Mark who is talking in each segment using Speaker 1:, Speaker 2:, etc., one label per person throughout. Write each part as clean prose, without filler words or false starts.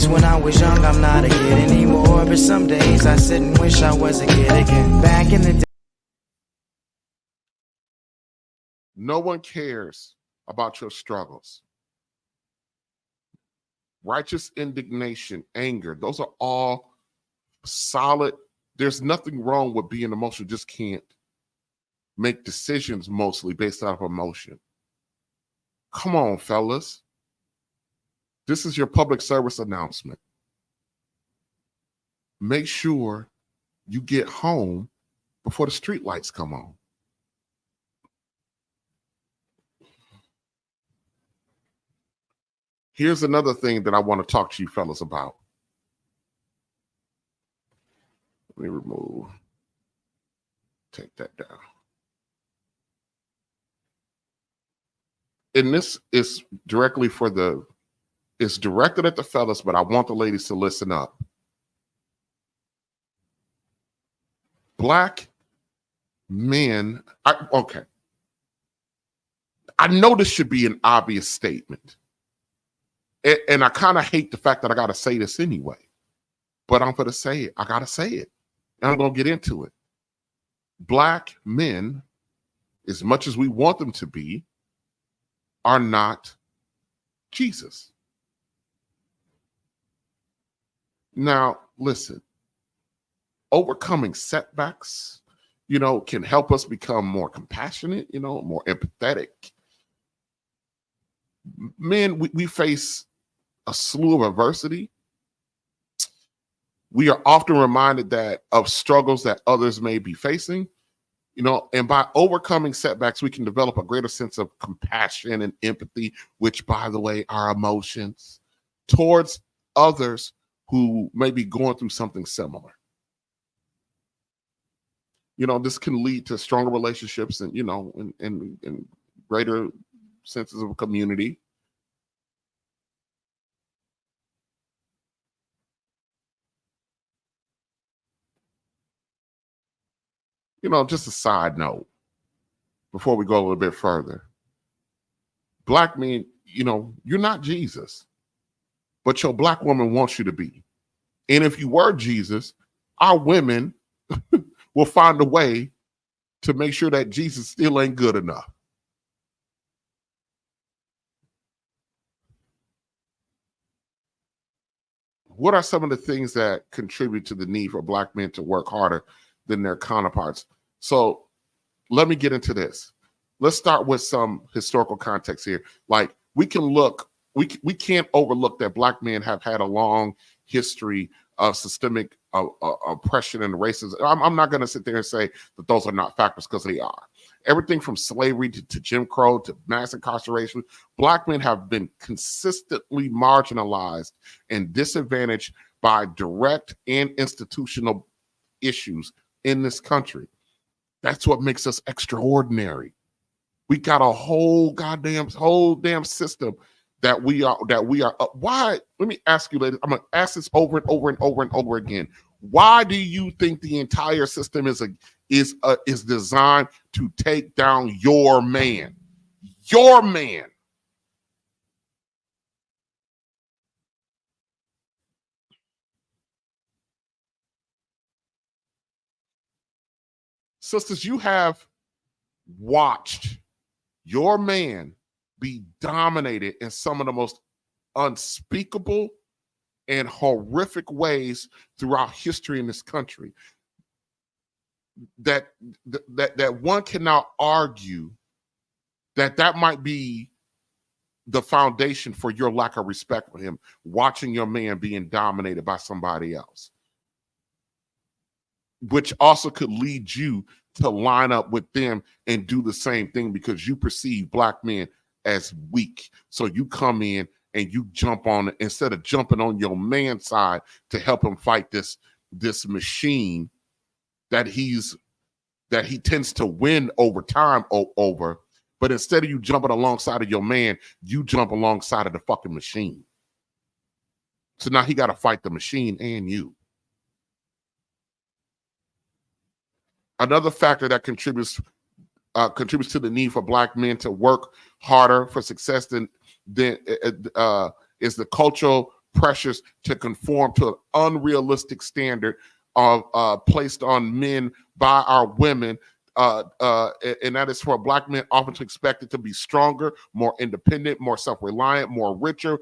Speaker 1: days when I was young, I'm not a kid anymore. But some days I sit and wish I was a kid again. Back in the day.
Speaker 2: No one cares about your struggles. Righteous indignation, anger, those are all solid. There's nothing wrong with being emotional. Just can't make decisions mostly based out of emotion. Come on, fellas. This is your public service announcement. Make sure you get home before the streetlights come on. Here's another thing that I want to talk to you fellas about. Let me take that down. And this is directly it's directed at the fellas, but I want the ladies to listen up. Black men, okay. I know this should be an obvious statement. And I kind of hate the fact that I got to say this anyway, but I'm going to say it. I got to say it. And I'm going to get into it. Black men, as much as we want them to be, are not Jesus. Now, listen, overcoming setbacks, can help us become more compassionate, more empathetic. Men, we face a slew of adversity. We are often reminded of struggles that others may be facing, and by overcoming setbacks, we can develop a greater sense of compassion and empathy, which, by the way, are emotions towards others who may be going through something similar. This can lead to stronger relationships and, and greater senses of community. Just a side note before we go a little bit further. Black men, you're not Jesus, but your black woman wants you to be. And if you were Jesus, our women will find a way to make sure that Jesus still ain't good enough. What are some of the things that contribute to the need for black men to work harder than their counterparts? So let me get into this. Let's start with some historical context here. Like we can't overlook that black men have had a long history of systemic oppression and racism. I'm not going to sit there and say that those are not factors, because they are. Everything from slavery to Jim Crow to mass incarceration, black men have been consistently marginalized and disadvantaged by direct and institutional issues in this country. That's what makes us extraordinary. We got a whole damn system that we are why? Let me ask you, ladies. I'm gonna ask this over and over and over and over again. Why do you think the entire system is designed to take down your man? Your man. Sisters, you have watched your man be dominated in some of the most unspeakable and horrific ways throughout history in this country. That one cannot argue that might be the foundation for your lack of respect for him, watching your man being dominated by somebody else, which also could lead you to line up with them and do the same thing because you perceive black men as weak. So you come in and you jump on it instead of jumping on your man's side to help him fight this machine that he tends to win over time over. But instead of you jumping alongside of your man, you jump alongside of the fucking machine. So now he got to fight the machine and you. Another factor that contributes to the need for black men to work harder for success is the cultural pressures to conform to an unrealistic standard of placed on men by our women. And that is for Black men often expected to be stronger, more independent, more self-reliant, more richer,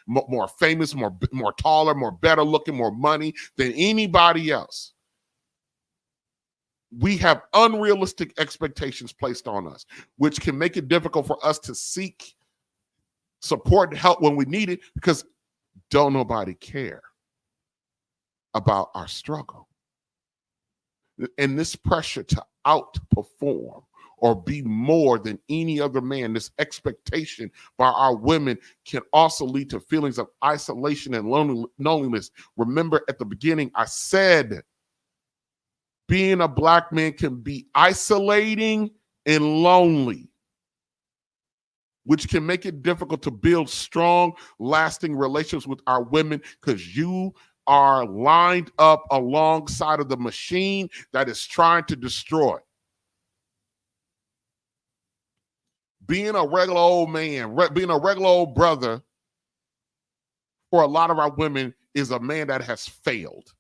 Speaker 2: more famous, more taller, more better looking, more money than anybody else. We have unrealistic expectations placed on us, which can make it difficult for us to seek support and help when we need it, because don't nobody care about our struggle. And this pressure to outperform or be more than any other man, this expectation by our women, can also lead to feelings of isolation and loneliness. Remember, at the beginning, I said being a Black man can be isolating and lonely, which can make it difficult to build strong, lasting relationships with our women, because you are lined up alongside of the machine that is trying to destroy. Being a regular old man, being a regular old brother for a lot of our women is a man that has failed,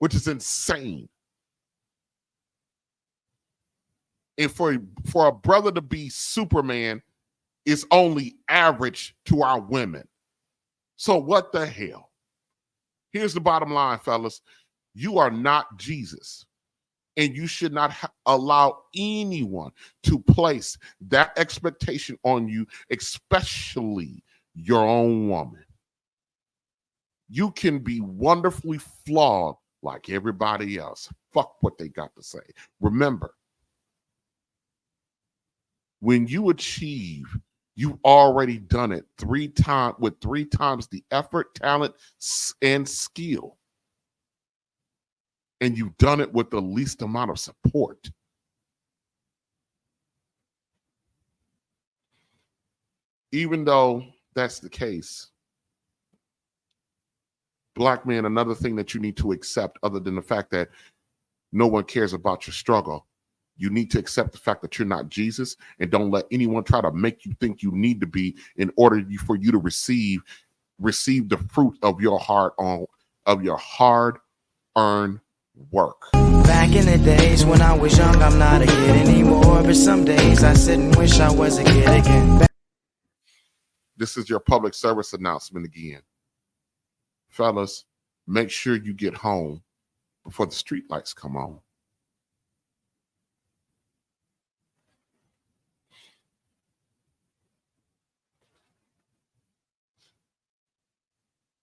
Speaker 2: which is insane. And for a brother to be Superman is only average to our women. So what the hell? Here's the bottom line, fellas. You are not Jesus. And you should not allow anyone to place that expectation on you, especially your own woman. You can be wonderfully flawed like everybody else. Fuck what they got to say. Remember, when you achieve, you've already done it three times the effort, talent, and skill. And you've done it with the least amount of support. Even though that's the case, Black men, another thing that you need to accept, other than the fact that no one cares about your struggle, you need to accept the fact that you're not Jesus, and don't let anyone try to make you think you need to be in order for you to receive the fruit of your hard-earned work.
Speaker 1: Back in the days when I was young, I'm not a kid anymore, but some days I sit and wish I was a kid again.
Speaker 2: This is your public service announcement again. Fellas, make sure you get home before the streetlights come on.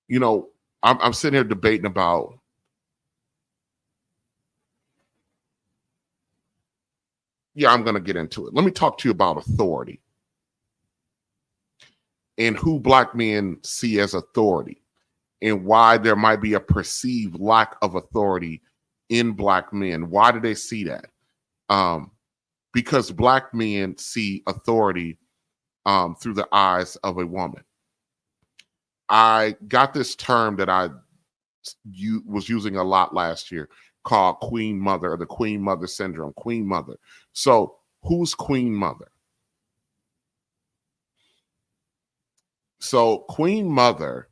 Speaker 2: You know, I'm sitting here debating about I'm going to get into it. Let me talk to you about authority and who Black men see as authority and why there might be a perceived lack of authority in Black men. Why do they see that? Because Black men see authority through the eyes of a woman. I got this term that I was using a lot last year called Queen Mother, or the Queen Mother syndrome. Queen Mother. So who's Queen Mother? So Queen Mother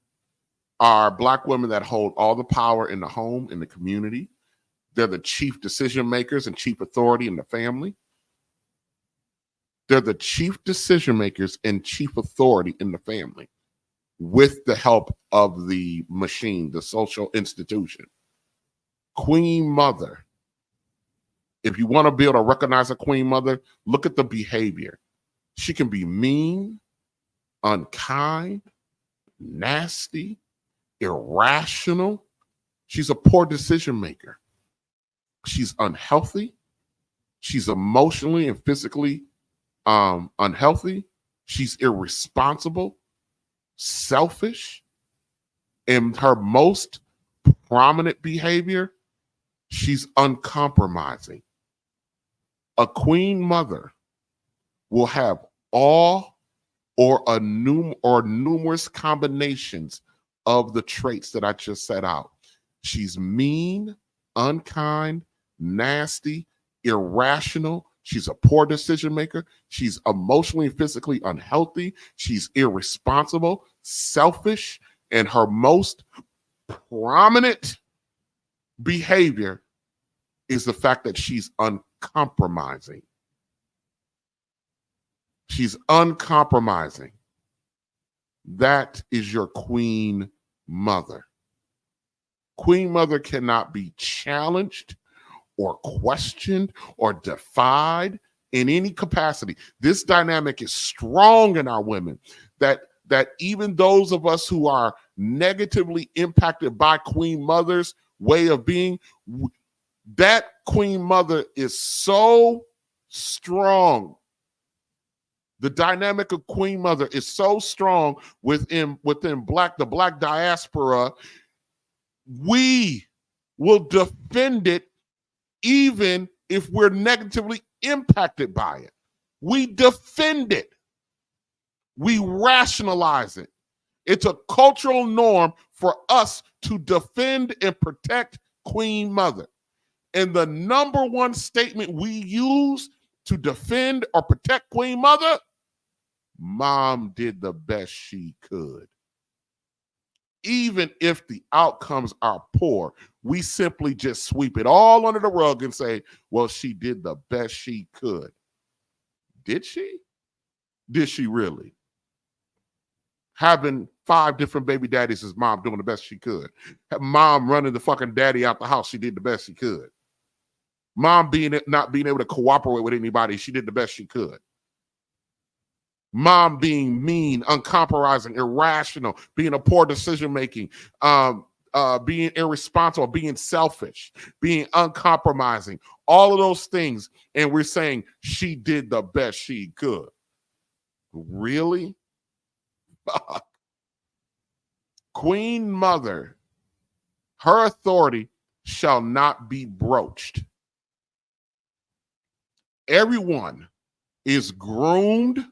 Speaker 2: are Black women that hold all the power in the home, in the community. They're the chief decision makers and chief authority in the family. They're the chief decision makers and chief authority in the family, with the help of the machine, the social institution. Queen Mother. If you want to be able to recognize a Queen Mother, look at the behavior. She can be mean, unkind, nasty, irrational. She's a poor decision maker. She's unhealthy. She's emotionally and physically unhealthy. She's irresponsible, selfish. And her most prominent behavior, she's uncompromising. A Queen Mother will have all or numerous combinations of the traits that I just set out. She's mean, unkind, nasty, irrational. She's a poor decision maker. She's emotionally and physically unhealthy. She's irresponsible, selfish, And her most prominent behavior is the fact that she's uncompromising. She's uncompromising. That is your queen mother. Queen mother cannot be challenged or questioned or defied in any capacity. This dynamic is strong in our women, that even those of us who are negatively impacted by queen mother's way of being, that queen mother is so strong. The dynamic of queen mother is so strong within the black diaspora. We will defend it even if we're negatively impacted by it. We defend it. We rationalize it. It's a cultural norm for us to defend and protect queen mother. And the number one statement we use to defend or protect queen mother: mom did the best she could. Even if the outcomes are poor, we simply just sweep it all under the rug and say, well, she did the best she could. Did she? Did she really? Having 5 different baby daddies is mom doing the best she could. Mom running the fucking daddy out the house, she did the best she could. Mom not being able to cooperate with anybody, she did the best she could. Mom being mean, uncompromising, irrational, being a poor decision-making, being irresponsible, being selfish, being uncompromising, all of those things. And we're saying she did the best she could. Really? Fuck. Queen mother, her authority shall not be broached. Everyone is groomed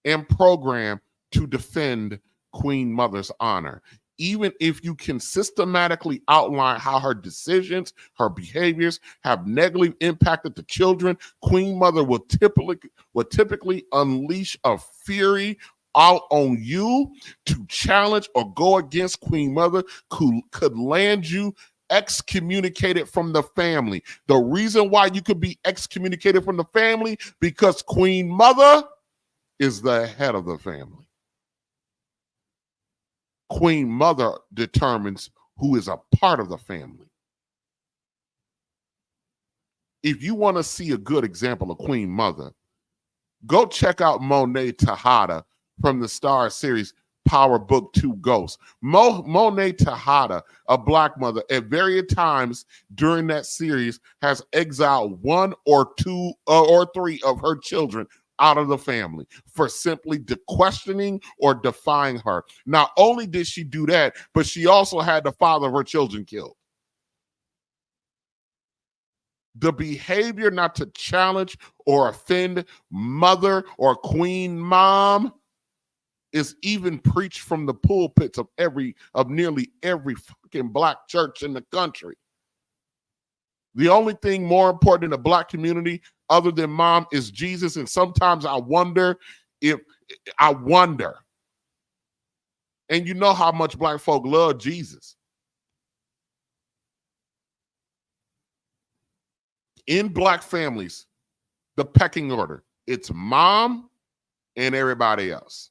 Speaker 2: and programmed to defend queen mother's honor. Even if you can systematically outline how her decisions, her behaviors have negatively impacted the children, queen mother will typically unleash a fury out on you to challenge or go against queen mother, could land you excommunicated from the family. The reason why you could be excommunicated from the family, because queen mother is the head of the family. Queen mother determines who is a part of the family. If you want to see a good example of queen mother, go check out Monet Tejada from the Star series Power Book 2 Ghosts. Monet Tejada, a black mother, at various times during that series has exiled 1 or 2 or 3 of her children out of the family for simply questioning or defying her. Not only did she do that, but she also had the father of her children killed. The behavior not to challenge or offend mother or queen mom is even preached from the pulpits of nearly every fucking black church in the country. The only thing more important in the black community other than mom is Jesus. And sometimes I wonder. And you know how much black folk love Jesus. In black families, the pecking order, it's mom and everybody else.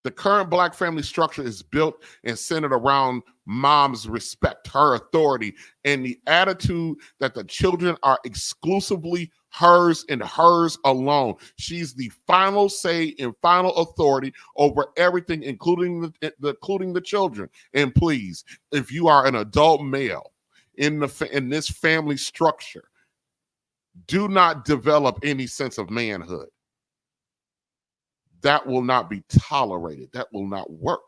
Speaker 2: The current black family structure is built and centered around mom's respect, her authority, and the attitude that the children are exclusively hers and hers alone. She's the final say and final authority over everything, including the children. And please, if you are an adult male in this family structure, do not develop any sense of manhood. That will not be tolerated. That will not work.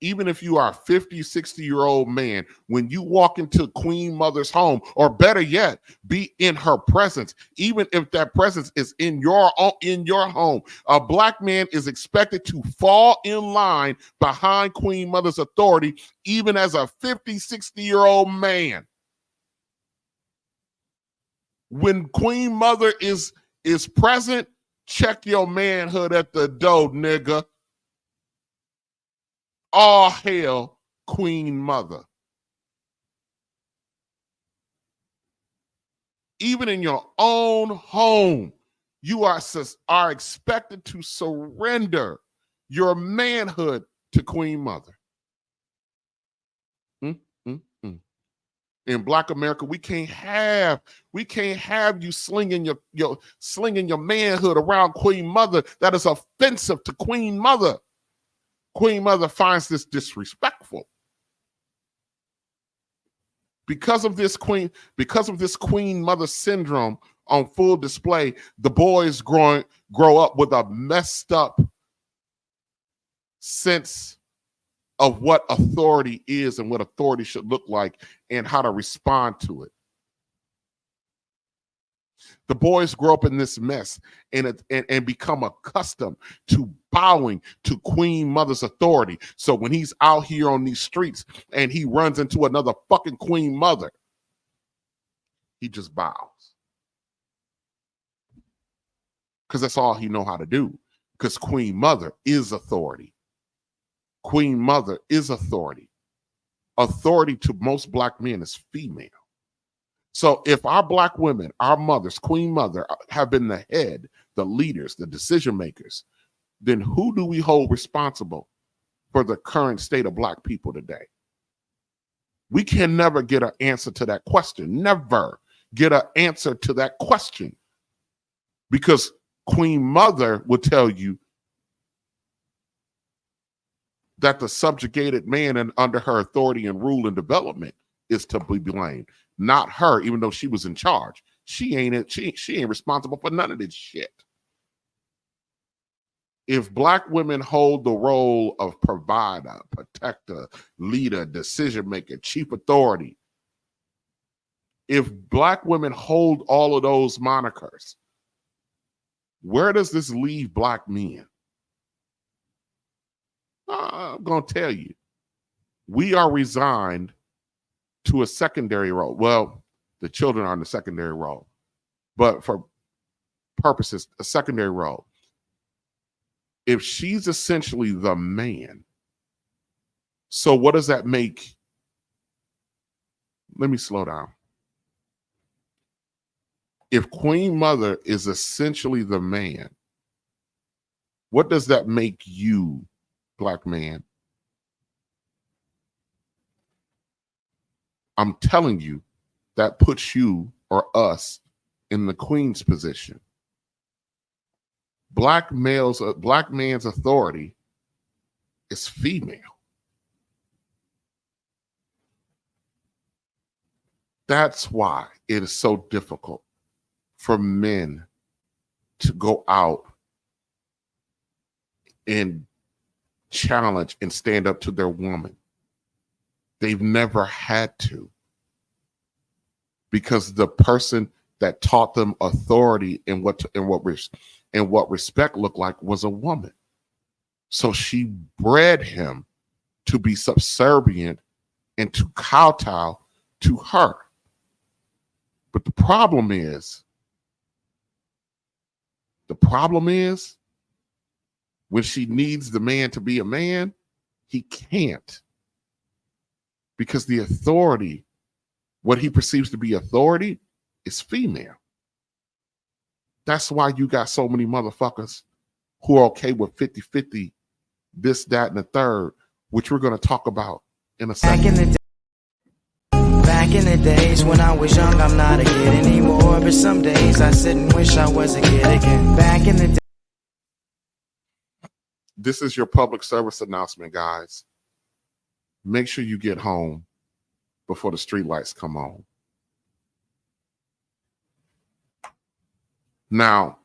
Speaker 2: Even if you are a 50, 60-year-old man, when you walk into queen mother's home, or better yet, be in her presence, even if that presence is in your home, a black man is expected to fall in line behind queen mother's authority, even as a 50, 60-year-old man. When queen mother is present, check your manhood at the door, nigga. All hail Queen Mother. Even in your own home, you are expected to surrender your manhood to Queen Mother. In Black America, we can't have you slinging your manhood around Queen Mother. That is offensive to Queen Mother. Queen Mother finds this disrespectful. Because of this Queen Mother syndrome on full display, the boys grow up with a messed up sense of what authority is and what authority should look like and how to respond to it. The boys grow up in this mess and become accustomed to bowing to Queen Mother's authority. So when he's out here on these streets and he runs into another fucking Queen Mother, he just bows. Because that's all he know how to do. Because Queen Mother is authority. Queen Mother is authority. Authority to most Black men is female. So if our Black women, our mothers, Queen Mother, have been the head, the leaders, the decision makers, then who do we hold responsible for the current state of Black people today? We can never get an answer to that question. Never get an answer to that question. Because Queen Mother will tell you that the subjugated man and under her authority and rule and development is to be blamed, not her, even though she was in charge. She ain't responsible for none of this shit. If Black women hold the role of provider, protector, leader, decision maker, chief authority, if Black women hold all of those monikers, where does this leave Black men? I'm going to tell you, we are resigned to a secondary role. Well, the children are in the secondary role, but for purposes, a secondary role. If she's essentially the man, so what does that make? Let me slow down. If Queen Mother is essentially the man, what does that make you, Black man? I'm telling you, that puts you or us in the Queen's position. Black man's authority is female. That's why it is so difficult for men to go out and challenge and stand up to their woman. They've never had to, because the person that taught them authority and what respect looked like was a woman. So she bred him to be subservient and to kowtow to her. But the problem is when she needs the man to be a man, he can't. Because the authority, what he perceives to be authority, is female. That's why you got so many motherfuckers who are okay with 50-50, this, that, and the third, which we're going to talk about in a second.
Speaker 1: Back in the days when I was young, I'm not a kid anymore. But some days I sit and wish I was a kid again. Back in the day.
Speaker 2: This is your public service announcement, guys. Make sure you get home before the streetlights come on. Now,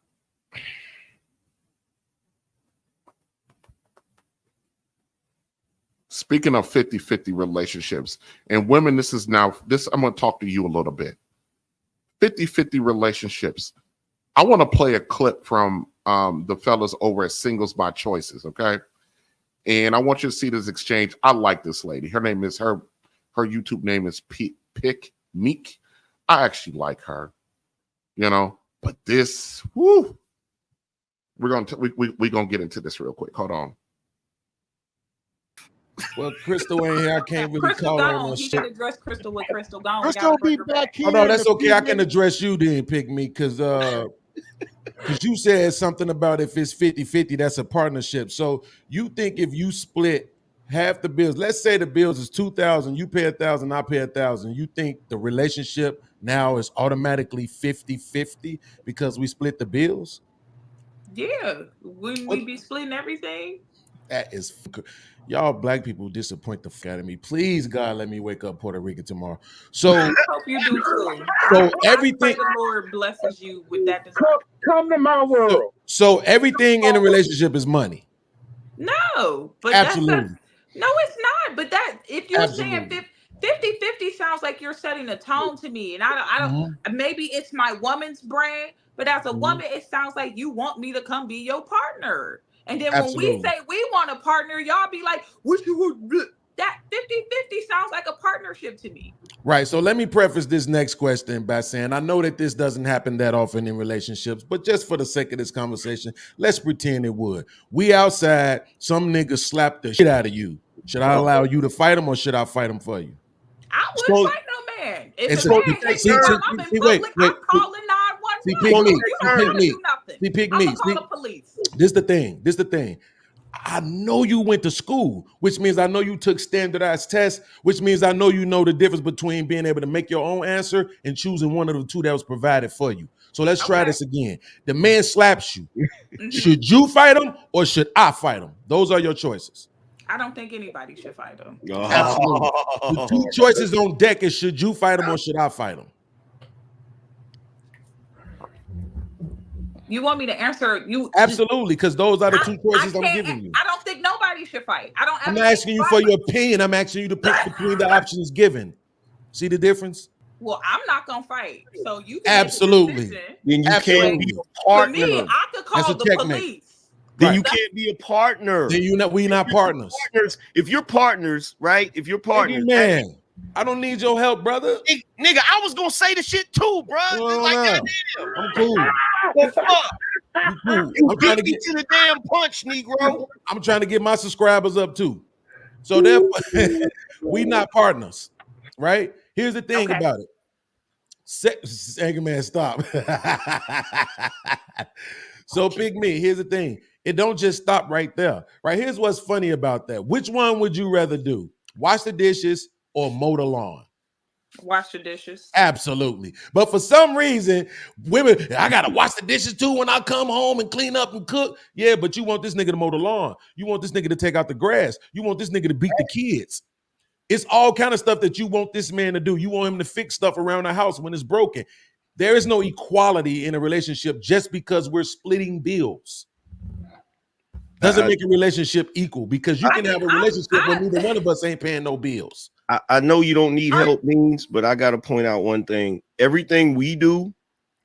Speaker 2: speaking of 50-50 relationships, and women, I'm going to talk to you a little bit. 50-50 relationships. I want to play a clip from the fellas over at Singles by Choices, okay? And I want you to see this exchange. I like this lady. Her YouTube name is Pick Meek. I actually like her, but this, whoo, we're gonna get into this real quick. Hold on.
Speaker 3: Well, Crystal ain't here. I can't really
Speaker 4: Crystal
Speaker 3: call her
Speaker 4: gone.
Speaker 3: no
Speaker 4: He
Speaker 3: shit.
Speaker 4: can address Crystal with Crystal gone. We
Speaker 5: Crystal
Speaker 4: gotta
Speaker 5: be
Speaker 4: bring her
Speaker 5: back here.
Speaker 3: Oh no,
Speaker 5: in
Speaker 3: that's
Speaker 5: a
Speaker 3: okay.
Speaker 5: few
Speaker 3: I can
Speaker 5: minutes.
Speaker 3: address you then, Pick Me, because you said something about if it's 50-50, that's a partnership. So you think if you split half the bills, let's say the bills is 2,000, you pay 1,000, I pay 1,000, you think the relationship now is automatically 50-50 because we split the bills?
Speaker 4: Yeah, wouldn't we be splitting everything?
Speaker 3: That is y'all black people disappoint the fuck out of me. Please, God, let me wake up Puerto Rican tomorrow. So,
Speaker 4: I hope you do too.
Speaker 3: so
Speaker 4: I pray
Speaker 3: everything,
Speaker 4: the Lord blesses you with that desire.
Speaker 5: Come to my world.
Speaker 3: so everything in a relationship is money.
Speaker 4: No, but
Speaker 3: Absolutely.
Speaker 4: no, it's not. But that if you're saying
Speaker 3: Absolutely.
Speaker 4: 50-50 sounds like you're setting a tone to me. And I
Speaker 3: Mhm.
Speaker 4: don't, maybe it's my woman's brain, but as a
Speaker 3: Mhm.
Speaker 4: woman, it sounds like you want me to come be your partner. And then when we
Speaker 3: Absolutely.
Speaker 4: say we want a partner, y'all be like, what you would that 50-50 sounds like a partnership to me.
Speaker 3: Right. So let me preface this next question by saying I know that this doesn't happen that often in relationships, but just for the sake of this conversation, let's pretend it would. We outside, some nigga slapped the shit out of you. Should I allow you to fight him or should I fight him for you?
Speaker 4: I wouldn't fight no man. If
Speaker 3: It's
Speaker 4: the
Speaker 3: a-
Speaker 4: man hit me while I'm in public, I'm calling 911.
Speaker 3: See, pick me.
Speaker 4: You don't
Speaker 3: Pick
Speaker 4: gotta
Speaker 3: me.
Speaker 4: do nothing.
Speaker 3: See, pick
Speaker 4: I'm
Speaker 3: me.
Speaker 4: gonna call
Speaker 3: See,
Speaker 4: the police.
Speaker 3: this the thing. I know you went to school, which means I know you took standardized tests, which means I know you know the difference between being able to make your own answer and choosing one of the two that was provided for you. So let's try this again. The man slaps you. Should you fight him or should I fight him? Those are your choices.
Speaker 4: I don't think anybody should fight him.
Speaker 3: Absolutely. The two choices on deck is should you fight him or should I fight him?
Speaker 4: You want me to answer you?
Speaker 3: Absolutely, because those are the two choices I'm
Speaker 4: can't-
Speaker 3: giving you.
Speaker 4: I don't think nobody should fight. I don't.
Speaker 3: I'm
Speaker 4: ever
Speaker 3: asking you
Speaker 4: think
Speaker 3: for
Speaker 4: fight.
Speaker 3: your opinion. I'm asking you to pick between the options given. See the difference?
Speaker 4: Well, I'm not gonna fight. So you can
Speaker 3: Absolutely.
Speaker 4: Make a decision.
Speaker 5: Then you
Speaker 3: Absolutely.
Speaker 5: can't be a
Speaker 4: For
Speaker 5: partner.
Speaker 4: me, I could
Speaker 3: That's
Speaker 4: call
Speaker 3: a
Speaker 4: the
Speaker 3: checkmate.
Speaker 4: police.
Speaker 5: Then
Speaker 3: Right.
Speaker 5: you can't be a partner.
Speaker 3: Then we not partners.
Speaker 5: If you're partners, right? If you're partners,
Speaker 3: Man, I don't need your help, brother.
Speaker 5: nigga, I was gonna say the shit too, bro.
Speaker 3: I'm cool.
Speaker 5: Well, fuck.
Speaker 3: I'm cool.
Speaker 5: You
Speaker 3: I'm trying to
Speaker 5: beat me
Speaker 3: get.
Speaker 5: to the damn punch, Negro.
Speaker 3: I'm trying to get my subscribers up too. So therefore, we not partners, right? Here's the thing about it. Angry man, stop. So pick me. Here's the thing. It don't just stop right there. Right? Here's what's funny about that. Which one would you rather do? Wash the dishes or mow the lawn?
Speaker 4: Wash the dishes.
Speaker 3: Absolutely. But for some reason, women, I gotta wash the dishes too when I come home and clean up and cook. Yeah, but you want this nigga to mow the lawn. You want this nigga to take out the grass. You want this nigga to beat the kids. It's all kind of stuff that you want this man to do. You want him to fix stuff around the house when it's broken. There is no equality in a relationship just because we're splitting bills. Doesn't make a relationship equal because you can have a relationship where neither one of us ain't paying no bills.
Speaker 5: I know you don't need help, means, but I gotta point out one thing. Everything we do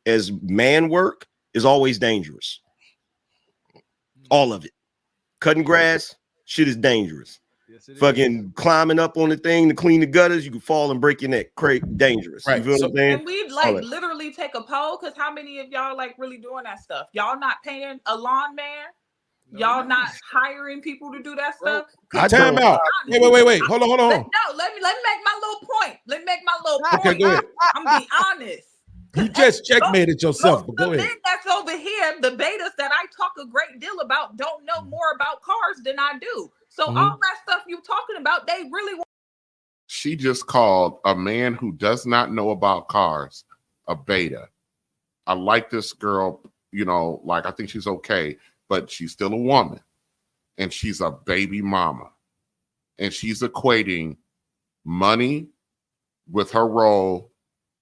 Speaker 5: as man work is always dangerous. All of it. Cutting grass, shit is dangerous. Yes, fucking climbing up on the thing to clean the gutters, you can fall and break your neck. Dangerous.
Speaker 3: Right.
Speaker 5: You feel what I'm saying?
Speaker 4: Can we like literally take a poll? Because how many of y'all like really doing that stuff? Y'all not paying a lawn man? Y'all not hiring people to do that stuff?
Speaker 3: Time out. Wait. Hold on.
Speaker 4: No, let me make my little point. Let me make my little point.
Speaker 3: Okay, go ahead.
Speaker 4: I'm gonna be honest.
Speaker 3: You just checkmated yourself, but go
Speaker 4: the
Speaker 3: ahead.
Speaker 4: men that's over here, the betas that I talk a great deal about, don't know more about cars than I do. So all that stuff you talking about, they really want.
Speaker 2: She just called a man who does not know about cars a beta. I like this girl, like I think she's okay, but she's still a woman and she's a baby mama. And she's equating money with her role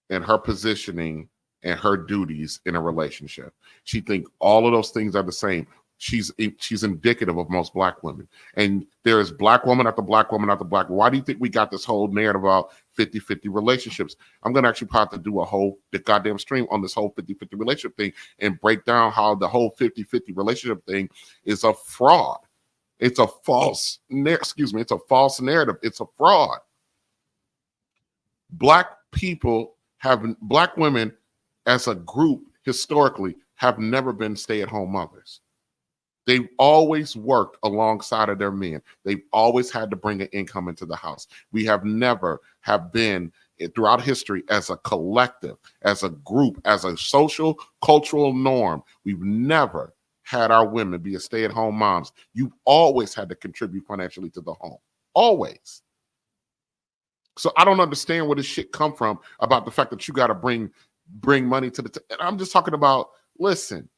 Speaker 2: and her positioning and her duties in a relationship. She thinks all of those things are the same. She's indicative of most black women. And there is black woman after black woman after black. Why do you think we got this whole narrative about 50-50 relationships? I'm going to actually probably do the goddamn stream on this whole 50-50 relationship thing and break down how the whole 50-50 relationship thing is a fraud. It's a false, it's a false narrative. It's a fraud. Black women as a group historically have never been stay-at-home mothers. They've always worked alongside of their men. They've always had to bring an income into the house. We have never have been throughout history as a collective, as a group, as a social cultural norm. We've never had our women be a stay-at-home moms. You've always had to contribute financially to the home. Always. So I don't understand where this shit come from about the fact that you got to bring money to the I'm just talking about, listen,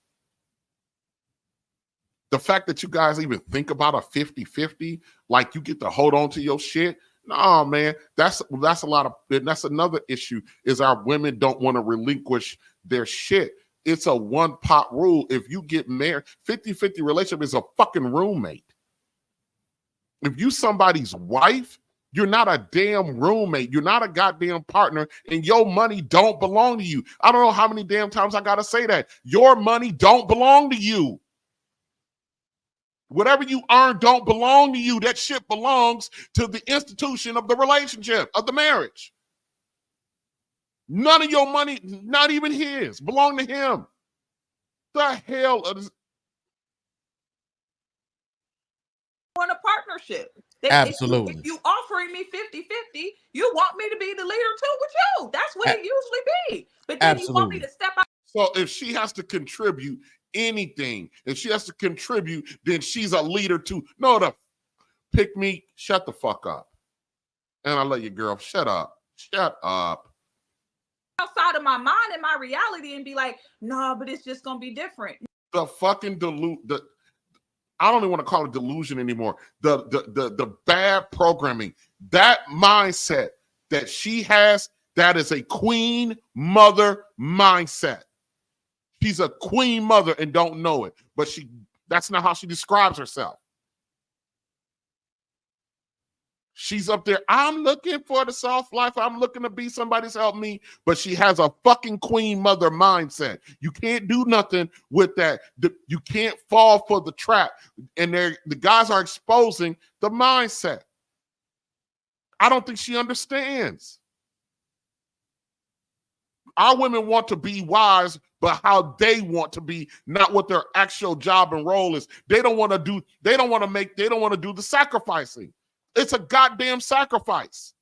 Speaker 2: the fact that you guys even think about a 50-50, like you get to hold on to your shit. No, man, that's a lot of, that's another issue, is our women don't want to relinquish their shit. It's a one pot rule. If you get married, 50-50 relationship is a fucking roommate. If you somebody's wife, you're not a damn roommate. You're not a goddamn partner, and your money don't belong to you. I don't know how many damn times I got to say that. Your money don't belong to you. Whatever you earn don't belong to you. That shit belongs to the institution of the relationship, of the marriage. None of your money, not even his, belong to him. The hell is...
Speaker 4: Want a partnership.
Speaker 3: Absolutely.
Speaker 4: If you offering me 50-50, you want me to be the leader too with you. That's what it usually be. But then you want me to step out.
Speaker 2: So if she has to contribute anything, if she has to contribute, then she's a leader too. No, the pick me, shut the fuck up. And I let you, girl, shut up. Shut up.
Speaker 4: Outside of my mind and my reality and be like, no, but it's just gonna be different.
Speaker 2: The fucking I don't even want to call it delusion anymore. The bad programming, that mindset that she has, that is a queen mother mindset. She's a queen mother and don't know it, but that's not how she describes herself. She's up there, I'm looking for the soft life. I'm looking to be somebody's help me, but she has a fucking queen mother mindset. You can't do nothing with that. You can't fall for the trap. And the guys are exposing the mindset. I don't think she understands. Our women want to be wise, but how they want to be, not what their actual job and role is. They don't want to do the sacrificing. It's a goddamn sacrifice.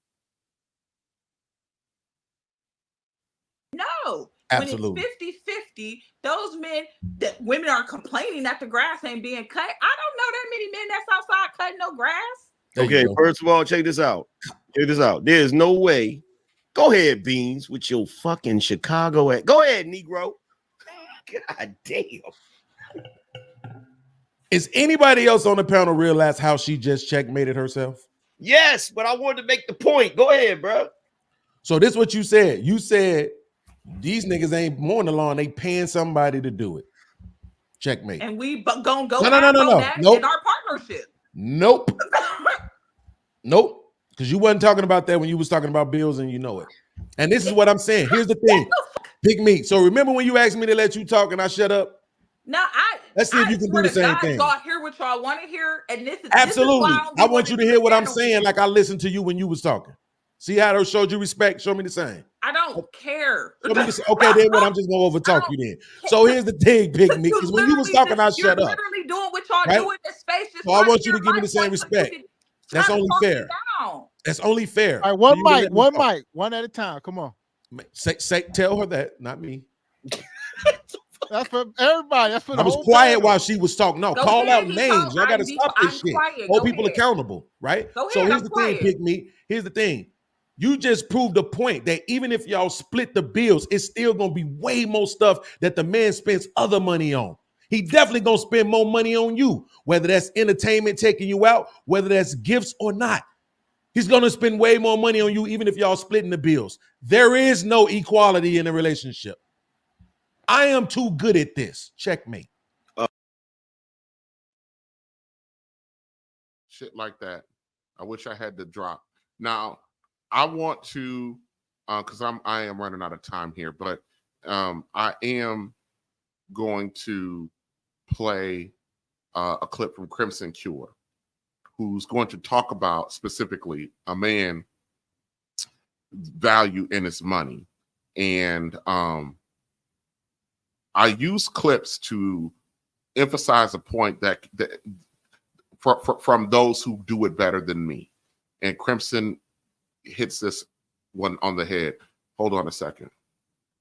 Speaker 4: No.
Speaker 3: Absolutely.
Speaker 4: When it's 50-50, those men, that women are complaining that the grass ain't being cut. I don't know that many men that's outside cutting no grass.
Speaker 5: Okay, first of all, check this out. Check this out. There's no way. Go ahead, Beans, with your fucking Chicago. Go ahead, Negro. God damn.
Speaker 3: Is anybody else on the panel realize how she just checkmated herself?
Speaker 5: Yes, but I wanted to make the point. Go ahead, bro.
Speaker 3: So this is what you said. You said these niggas ain't mowing the lawn. They paying somebody to do it. Checkmate.
Speaker 4: And we gonna go
Speaker 3: no.
Speaker 4: that
Speaker 3: Nope.
Speaker 4: in our partnership.
Speaker 3: Nope. Nope. Because you wasn't talking about that when you was talking about bills, and you know it. And this is what I'm saying. Here's the thing. Big meat. So remember when you asked me to let you talk and I shut up?
Speaker 4: No,
Speaker 3: let's see if you can do the same thing.
Speaker 4: Y'all hear what y'all want to hear, and this is
Speaker 3: absolutely.
Speaker 4: This is
Speaker 3: I want you to hear what I'm saying, like I listened to you when you was talking. See how those showed you respect? Show me the same.
Speaker 4: I don't care.
Speaker 3: Okay, then what? I'm just gonna overtalk you then. So here's the thing, Big Meat, because when you was talking, I shut up.
Speaker 4: You're literally doing what y'all do in this space.
Speaker 3: So I want you to give me the same respect. That's only fair. That's only fair.
Speaker 6: All right, one mic, one at a time. Come on.
Speaker 3: Tell her that, not me.
Speaker 6: That's for everybody. That's for the
Speaker 3: I was
Speaker 6: whole
Speaker 3: quiet
Speaker 6: panel.
Speaker 3: while she was talking. No, call out names. Y'all got to stop this shit. Hold people accountable, right? So here's the thing, Big Meat. Here's the thing. You just proved a point that even if y'all split the bills, it's still going to be way more stuff that the man spends other money on. He definitely going to spend more money on you, whether that's entertainment taking you out, whether that's gifts or not. He's going to spend way more money on you, even if y'all splitting the bills. There is no equality in a relationship. I am too good at this. Checkmate.
Speaker 2: Shit like that. I wish I had the drop. Now, I want to, because I am running out of time here, but I am going to play a clip from Crimson Cure, who's going to talk about specifically a man's value in his money. And I use clips to emphasize a point that from those who do it better than me. And Crimson hits this one on the head. Hold on a second.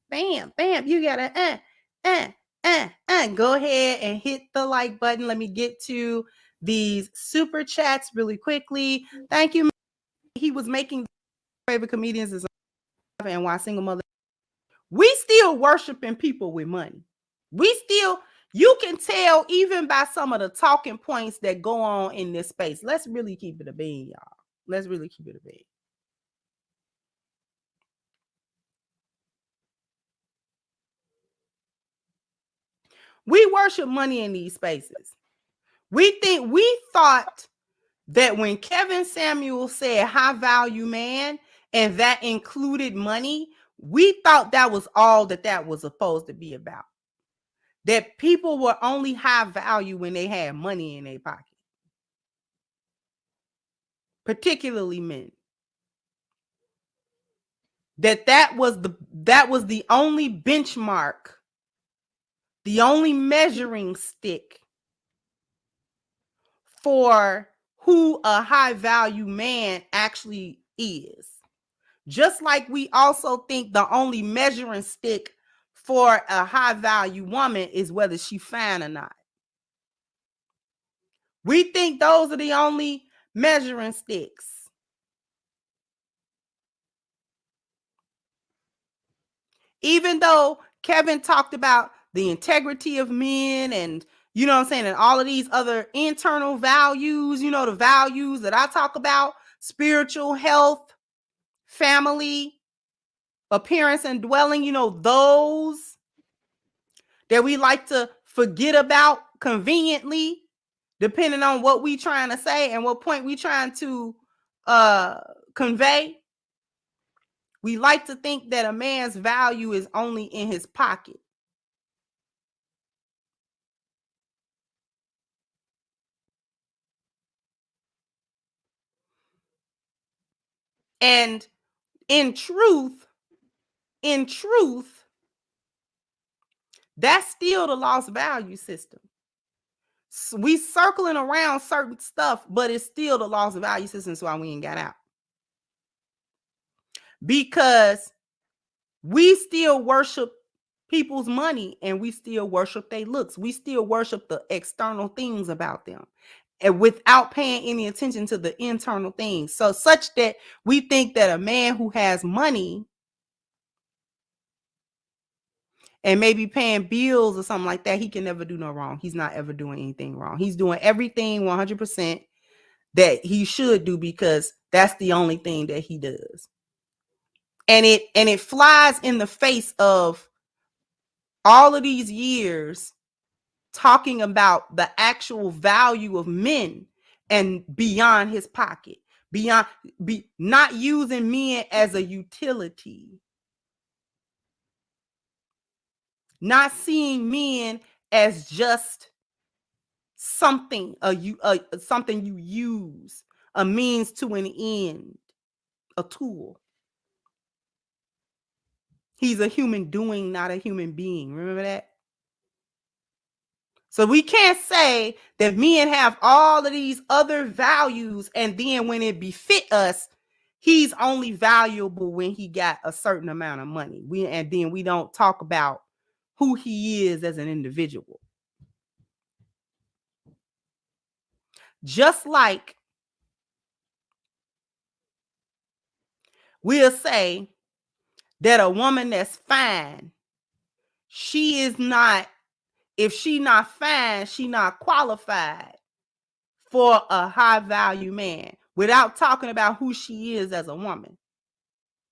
Speaker 7: Bam, bam. You gotta go ahead and hit the like button. Let me get to these super chats really quickly. Thank you. He was making favorite comedians is and why single mother. We still worshiping people with money. We still, you can tell even by some of the talking points that go on in this space. Let's really keep it a bean, y'all. Let's really keep it a bean. We worship money in these spaces. We thought that when Kevin Samuel said high value man, and that included money, we thought that was all that was supposed to be about. That people were only high value when they had money in their pocket. Particularly men. That was the only benchmark, the only measuring stick for who a high value man actually is. Just like we also think the only measuring stick for a high value woman is whether she fine or not. We think those are the only measuring sticks. Even though Kevin talked about the integrity of men and, you know what I'm saying, and all of these other internal values, you know, the values that I talk about, spiritual health, family, appearance and dwelling, you know, those that we like to forget about conveniently, depending on what we trying to say and what point we trying to convey. We like to think that a man's value is only in his pocket. And in truth, that's still the lost value system. So we circling around certain stuff, but it's still the lost value system. That's why we ain't got out. Because we still worship people's money and we still worship their looks. We still worship the external things about them and without paying any attention to the internal things. So such that we think that a man who has money and maybe paying bills or something like that, he can never do no wrong. He's not ever doing anything wrong. He's doing everything 100% that he should do because that's the only thing that he does. And it flies in the face of all of these years talking about the actual value of men and beyond his pocket, not using men as a utility. Not seeing men as just something, something you use, a means to an end, a tool. He's a human doing, not a human being. Remember that? So we can't say that men have all of these other values and then when it befit us, he's only valuable when he got a certain amount of money. And then we don't talk about who he is as an individual. Just like we'll say that a woman that's fine, she is not, if she not fine, she not qualified for a high value man without talking about who she is as a woman.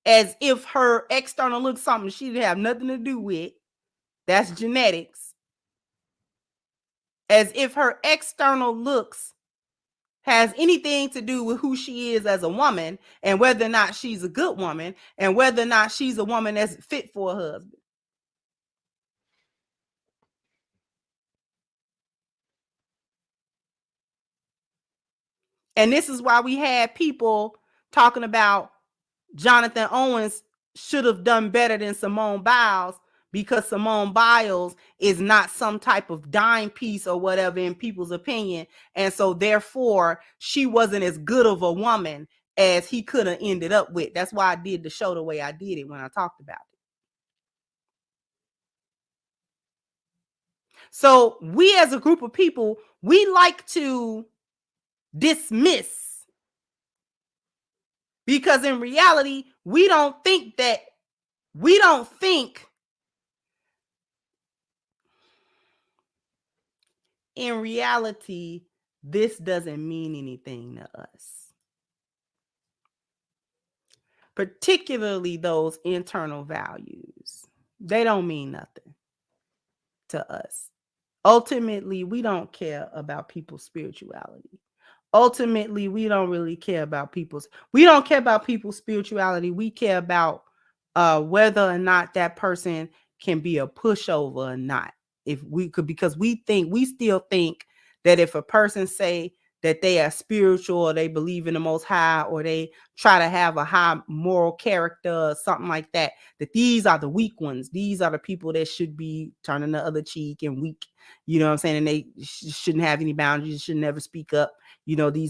Speaker 7: As if her external looks something she didn't have nothing to do with. That's genetics. As if her external looks has anything to do with who she is as a woman and whether or not she's a good woman and whether or not she's a woman that's fit for a husband. And this is why we had people talking about Jonathan Owens should have done better than Simone Biles because Simone Biles is not some type of dime piece or whatever in people's opinion. And so therefore she wasn't as good of a woman as he could have ended up with. That's why I did the show the way I did it when I talked about it. So we as a group of people, we like to dismiss, because in reality, we don't think in reality, this doesn't mean anything to us. Particularly those internal values. They don't mean nothing to us. Ultimately, we don't care about people's spirituality. Ultimately, we don't really care about we don't care about people's spirituality. We care about whether or not that person can be a pushover or not. If we could, because we still think that if a person say that they are spiritual or they believe in the Most High or they try to have a high moral character or something like that, that these are the weak ones. These are the people that should be turning the other cheek and weak. You know what I'm saying? And they shouldn't have any boundaries, should never speak up. You know, they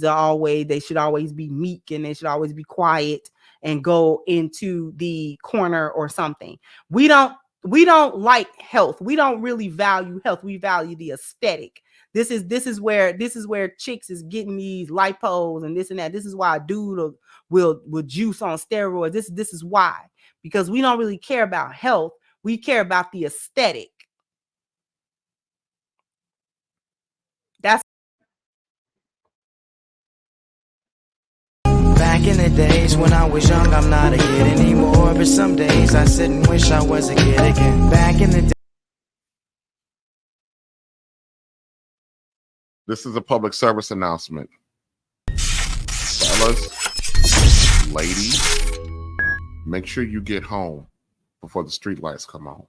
Speaker 7: should always be meek and they should always be quiet and go into the corner or something. We don't like health. We don't really value health. We value the aesthetic. This is where chicks is getting these lipos and this and that. This is why a dude will juice on steroids. This is why, because we don't really care about health. We care about the aesthetic.
Speaker 1: Back in the days when I was young, I'm not a kid anymore. But some days I sit and wish I was a kid again. Back in the day.
Speaker 2: This is a public service announcement. Fellas, ladies, make sure you get home before the streetlights come on.